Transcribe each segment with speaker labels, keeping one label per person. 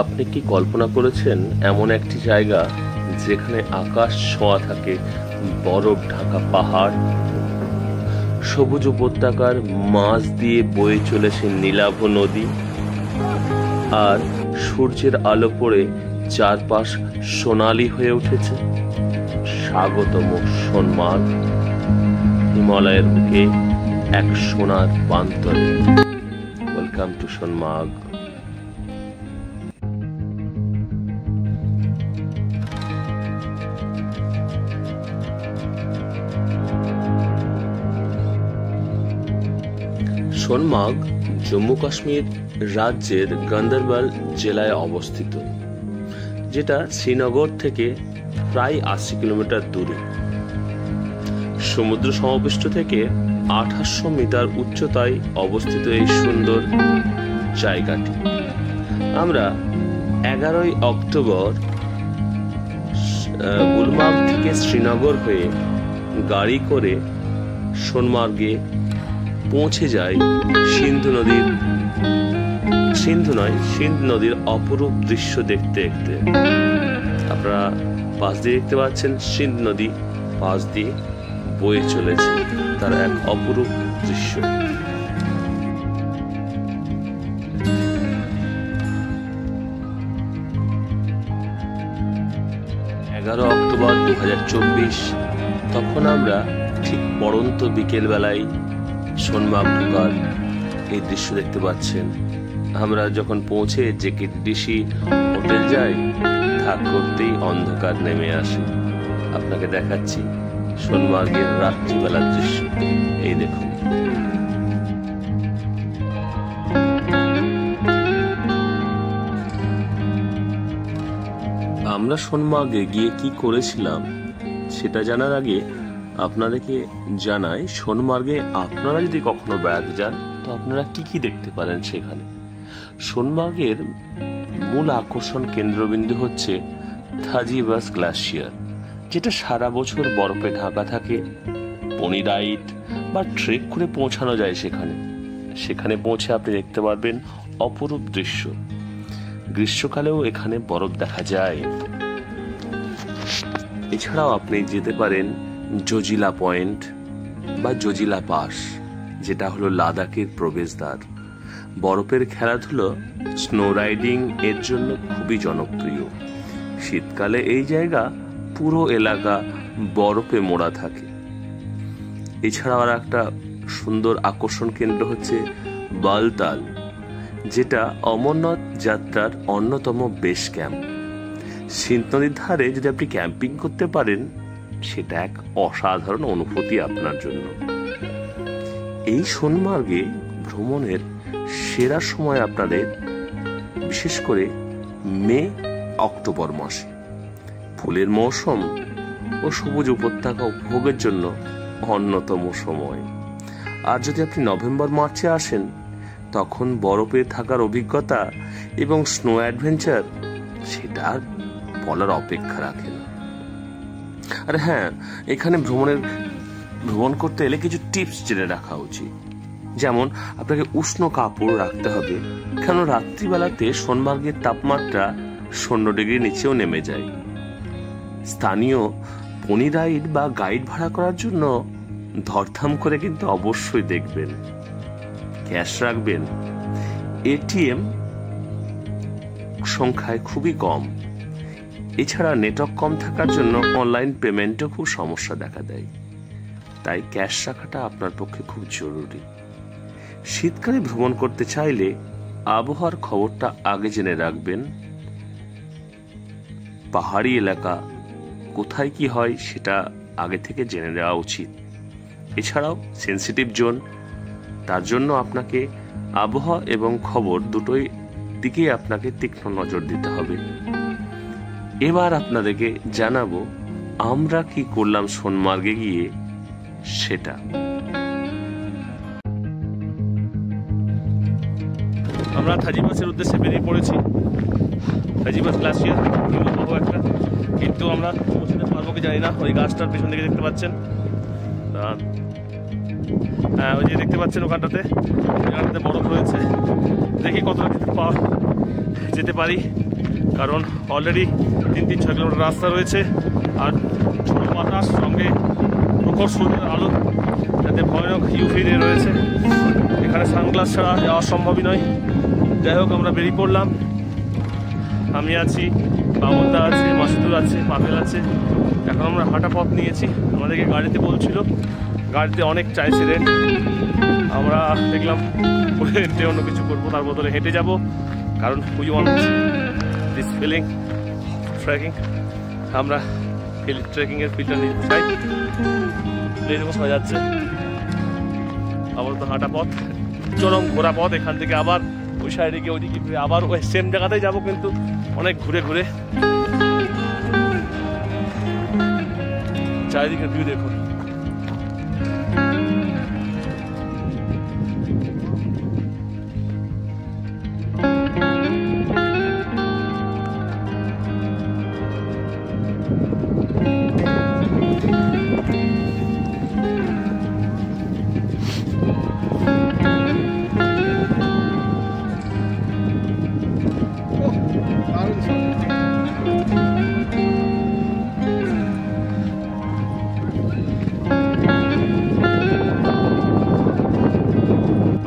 Speaker 1: আপনি কি কল্পনা করেছেন এমন একটি জায়গা যেখানে আকাশ ছোঁয়া থাকে বরফ ঢাকা পাহাড়, সবুজ উপত্যকার মাঝ দিয়ে বয়ে চলেছে নীলাভ নদী, আর সূর্যের আলো পড়ে চারপাশ সোনালী হয়ে উঠেছে? স্বাগতম সোনমার্গ, হিমালয়ের বুকে এক সোনার প্রান্তরে। Welcome to Sonamarg. সোনমার্গ জম্মু কাশ্মীর রাজ্যের গান্দরবাল জেলায় অবস্থিত, যেটা শ্রীনগর থেকে প্রায় 80 কিলোমিটার দূরে। সমুদ্র সমপৃষ্ঠ থেকে 2800 মিটার উচ্চতায় অবস্থিত এই সুন্দর জায়গাটি আমরা 11ই অক্টোবর গুলমার্গ থেকে শ্রীনগর হয়ে গাড়ি করে সোনমার্গে পৌঁছে যায় সিন্ধু নদীর অপরূপ দৃশ্য দেখতে দেখতে। আপনারা পাশ দিয়ে দেখতে পাচ্ছেন সিন্ধু নদী পাশ দিয়ে বয়ে চলেছে, তার এক অপরূপ দৃশ্য। অক্টোবর 2024, তখন আমরা ঠিক পড়ন্ত বিকেল বেলায় সোনমার্গ ঢোকার এই দৃশ্য দেখতে পাচ্ছেন। আমরা যখন পৌঁছে জেকেডিসি হোটেল যাই, তা করতেই অন্ধকার নেমে আসে। আপনাকে দেখাচ্ছি সোনমার্গের রাত্রিবেলার দৃশ্য। এই দেখুন, আমরা সোনমার্গে গিয়ে কি করেছিলাম সেটা জানার আগে আপনাদেরকে জানাই, সোনমার্গে আপনারা যদি কখনো বেড়াতে যান তো আপনারা কি কি দেখতে পারেন সেখানে। সোনমার্গের মূল আকর্ষণ কেন্দ্রবিন্দু হচ্ছে থাজিভাস গ্লাসিয়ার, যেটা সারা বছর বরফে ঢাকা থাকে। পনি রাইড বা ট্রেক করে পৌঁছানো যায় সেখানে পৌঁছে আপনি দেখতে পারবেন অপরূপ দৃশ্য। গ্রীষ্মকালেও এখানে বরফ দেখা যায়। এছাড়াও আপনি যেতে পারেন জজিলা পয়েন্ট বা জজিলা পাস, যেটা হলো লাদাখের প্রবেশদ্বার। বরফের খেলাধুলো, স্নো রাইডিং এর জন্য খুবই জনপ্রিয়। শীতকালে এই জায়গা পুরো এলাকা বরফে মোড়া থাকে। এছাড়াও আর একটা সুন্দর আকর্ষণ কেন্দ্র হচ্ছে বালতাল, যেটা অমরনাথ যাত্রার অন্যতম বেস ক্যাম্প। সিন্ধু নদীর ধারে যদি আপনি ক্যাম্পিং করতে পারেন, সেটা এক অসাধারণ অনুভূতি আপনার জন্য। এই সোনমার্গে ভ্রমণের সেরা সময় আপনাদের বিশেষ করে মে অক্টোবর মাসে। ফুলের মৌসুম ও সবুজ উপত্যকা উপভোগের জন্য অন্যতম সময়। আর যদি আপনি নভেম্বর মার্চে আসেন, তখন বরফে থাকার অভিজ্ঞতা এবং স্নো অ্যাডভেঞ্চার সেটা আর বলার অপেক্ষা রাখে না। আর হ্যাঁ, এখানে ভ্রমণ করতে এলে কিছু টিপস জেনে রাখা উচিত। যেমন, আপনাকে উষ্ণ কাপড় রাখতে হবে, কেন রাত্রিবেলাতে সোনমার্গের তাপমাত্রা 0 ডিগ্রির নিচেও নেমে যায়। স্থানীয় পনি রাইড বা গাইড ভাড়া করার জন্য ধরধাম করে কিন্তু অবশ্যই দেখবেন। ক্যাশ রাখবেন। এটিএম সংখ্যায় খুবই কম। এছাড়া নেটওয়ার্ক কম থাকার জন্য অনলাইন পেমেন্টও খুব সমস্যা দেখা দেয়, তাই ক্যাশ রাখাটা আপনার পক্ষে খুব জরুরি। শীতকালে ভ্রমণ করতে চাইলে আবহাওয়ার খবরটা আগে জেনে রাখবেন। পাহাড়ি এলাকা কোথায় কি হয় সেটা আগে থেকে জেনে নেওয়া উচিত। এছাড়াও সেন্সিটিভ জোন, তার জন্য আপনাকে আবহাওয়া এবং খবর দুটোই দিকেই আপনাকে তীক্ষ্ণ নজর দিতে হবে। এবার আপনাদেরকে জানাবো আমরা কি করলাম সোনমার্গে গিয়ে সেটা। আমরা থাজিভাসের উদ্দেশ্যে বেরিয়ে পড়েছি। থাজিভাস গ্লাসিয়ার একটা, কিন্তু আমরা পৌঁছতে পারবো কি জানি না। ওই গাছটার পিছন দিকে দেখতে পাচ্ছেন, ওই যে দেখতে পাচ্ছেন ওখানটাতে বরফ রয়েছে। দেখি কতটা
Speaker 2: যেতে পারি, কারণ অলরেডি 3-6 কিলোমিটার রাস্তা রয়েছে। আর ঝোড়ো বাতাস সঙ্গে প্রখর সূর্যের আলো, যাতে ভয়ানক ইউভি রে রয়েছে। এখানে সানগ্লাস ছাড়া যাওয়া সম্ভবই নয়। যাই হোক, আমরা বেরিয়ে পড়লাম। আমি আছি, বাবুদা আছে, মাসুদুর আছে, পাভেল আছে। এখন আমরা হাঁটা পথ নিয়েছি। আমাদেরকে গাড়িতে বলছিল, গাড়িতে অনেক চাইছে রেন্ট। আমরা দেখলাম রেন্টে অন্য কিছু করবো, তার বদলে হেঁটে যাব, কারণ we want this feeling trekking. আমরা ট্রেকিংয়ের ফিলটা নিতে চাই। প্লেনও শোনা যাচ্ছে। আবার তো হাঁটা পথ, চরম ঘোরা পথ। এখান থেকে আবার ওই সাইডে গিয়ে ওইদিকে ঘুরে আবার ওই সেম জায়গাতেই যাবো, কিন্তু অনেক ঘুরে ঘুরে। চারিদিকে ভিউ দেখুন।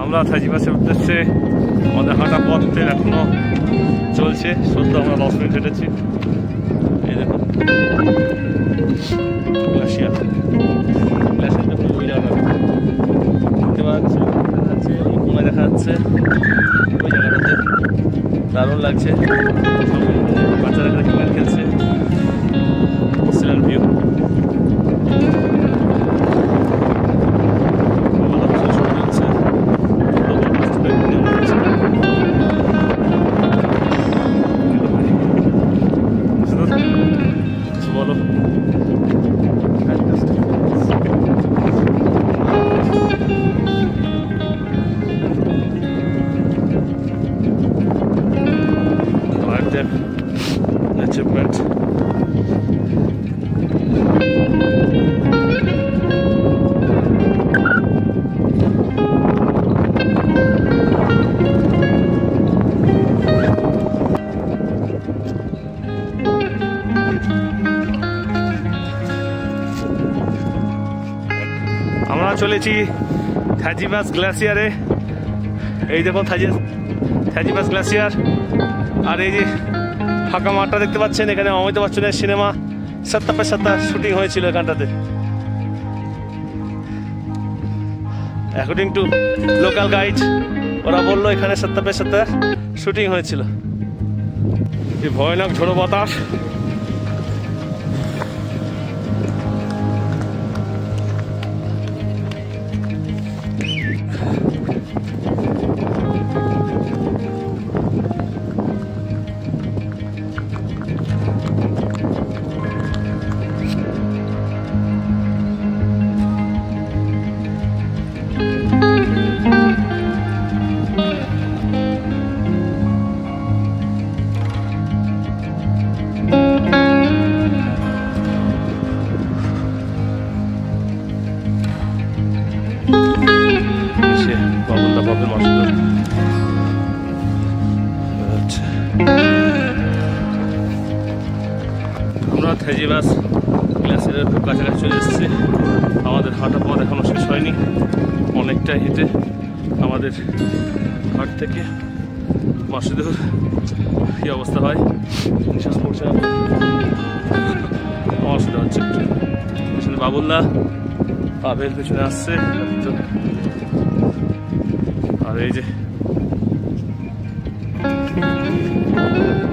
Speaker 2: আমরা থাজিবাসের উদ্দেশ্যে আমাদের হাঁটা পথের এখনো চলছে। সদ্য আমরা 10 মিনিট হেঁটেছি। এই দেখুন গ্লাসিয়ার, গ্লাসিয়ারটা পুরো ওই জায়গা দেখতে পাচ্ছি, এই কোনায় দেখা যাচ্ছে ওই জায়গাটাতে। দারুণ লাগছে। বাচ্চারা এখানে ক্রিকেট খেলছে। Excellent view. Achievement. আমরা চলেছি থাজিবাস গ্লাসিয়ারে। এই দেখুন থাজিবাস গ্লাসিয়ার। আর এই যে ফাঁকা মাঠটা দেখতে পাচ্ছেন, এখানে অমিতাভ বচ্চনের সিনেমা সত্তা পে সত্তা শুটিং হয়েছিল এখানটাতে। অ্যাকর্ডিং টু লোকাল গাইড, ওরা বললো এখানে সত্তা পে সত্তা শুটিং হয়েছিল। এই ভয়ানক ঝোড়ো বাতাস। আমরা থাজিবাস গ্লাসিয়ারের খুব কাছাকাছি চলে এসেছি। আমাদের হাঁটা পথ এখনো শেষ হয়নি, অনেকটা হেঁটে আমাদের হাট থেকে মাসুদুর কী অবস্থা হয়, নিঃশ্বাস পড়ছে না, অসুবিধা হচ্ছে একটু। পেছনে বাবুল্লাহ, পাভেল পেছনে আসছে। আর এই যে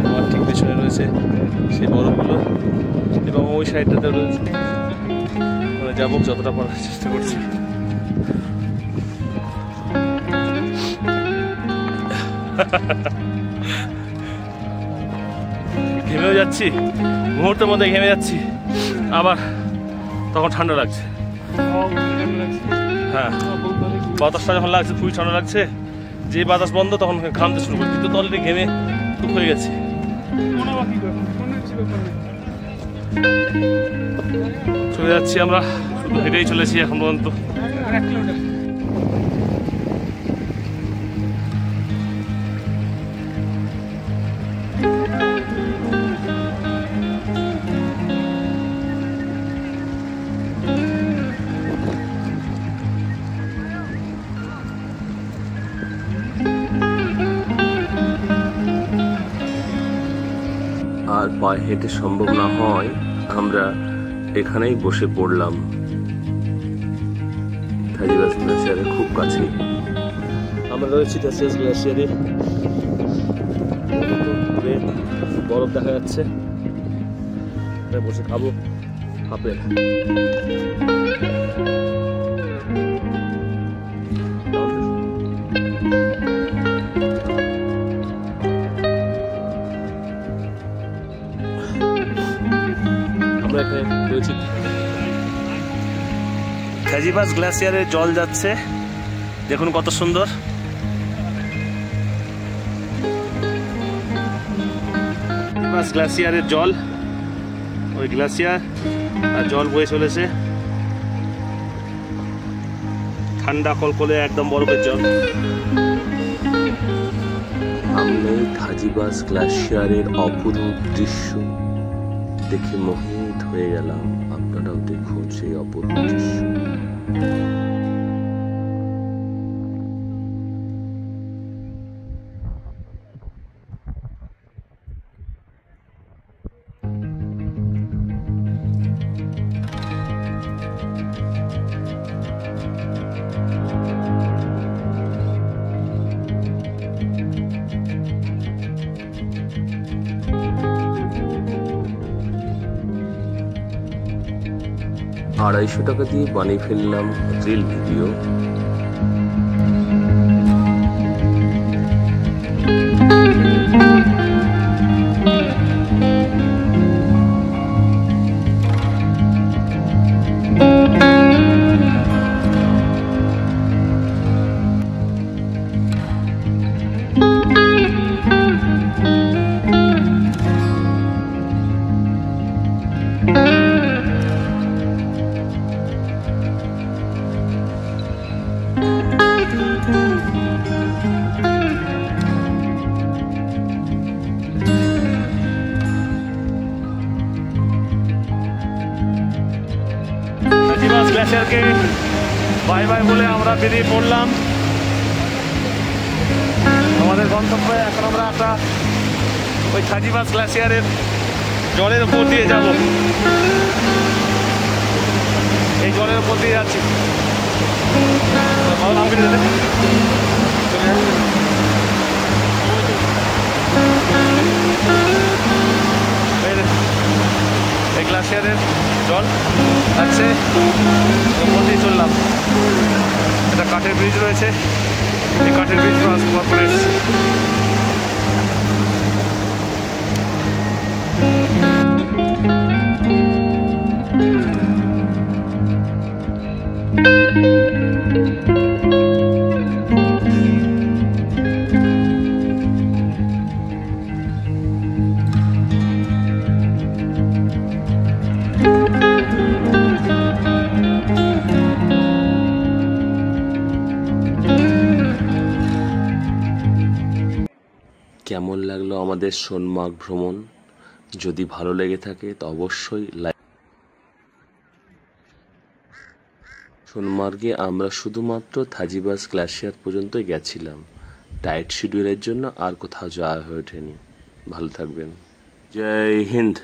Speaker 2: আমার ঠিক পেছনে রয়েছে সেই বরফগুলো, এবং ওই সাইডটাতে রয়েছে। মানে যাবো, যতটা পারার চেষ্টা করছি। ঘেমেও যাচ্ছি, মুহূর্তের মধ্যে ঘেমে যাচ্ছি, আবার তখন ঠান্ডা লাগছে। হ্যাঁ, বাতাসটা যখন লাগছে খুবই ঠান্ডা লাগছে। যে বাতাস বন্ধ তখন ঘামতে শুরু করছি, কিন্তু অলরেডি ঘেমে খুব হয়ে গেছে। চলে যাচ্ছি আমরা, শুধু হেঁটেই চলেছি এখন পর্যন্ত।
Speaker 1: আর পায়ে হেঁটে সম্ভব না হয় আমরা এখানেই বসে পড়লাম, থাজিবাস গ্লেসিয়ারের খুব কাছে। আমরা রয়েছি থাজিবাস গ্লেসিয়ারে, বরফ দেখা যাচ্ছে, বসে খাবো আপেল। আমরা এখানে রয়েছি, থাজিবাস গ্লেসিয়ারে জল যাচ্ছে, দেখুন কত সুন্দর। থাজিবাস গ্লেসিয়ারের জল, ওই গ্লেসিয়ার আর জল বয়ে চলেছে, ঠান্ডা কলকলে একদম বরফের জল। আমি থাজিবাস গ্লেসিয়ারের অপরূপ দৃশ্য দেখে মোহিত হয়ে গেলাম। আপনারাও দেখুন সেই অপরূপ দৃশ্য। $250 দিয়ে বানিয়ে ফেললাম রিল ভিডিও। থাজিবাস গ্লেসিয়ারকে বাই বাই বলে আমরা বেরিয়ে পড়লাম আমাদের গন্তব্যে। এখন আমরা একটা ওই থাজিবাস গ্লেসিয়ারের জলের উপর দিয়ে যাব, এই জলের উপর দিয়ে যাচ্ছি। এই গ্লেসিয়ারের জল আছে, উপর দিয়ে চললাম। একটা কাঠের ব্রিজ রয়েছে, এই কাঠের ব্রিজ ক্রস করে এসেছি। কেমন লাগলো আমাদের সোনমার্গ ভ্রমণ? যদি ভালো লেগে থাকে তো অবশ্যই লাইক। সোনমার্গে আমরা শুধুমাত্র থাজিবাস গ্লেসিয়ার পর্যন্তই গেছিলাম, টাইট শিডিউলের জন্য আর কোথাও যাওয়া হয়ে ওঠেনি। ভালো থাকবেন, জয় হিন্দ।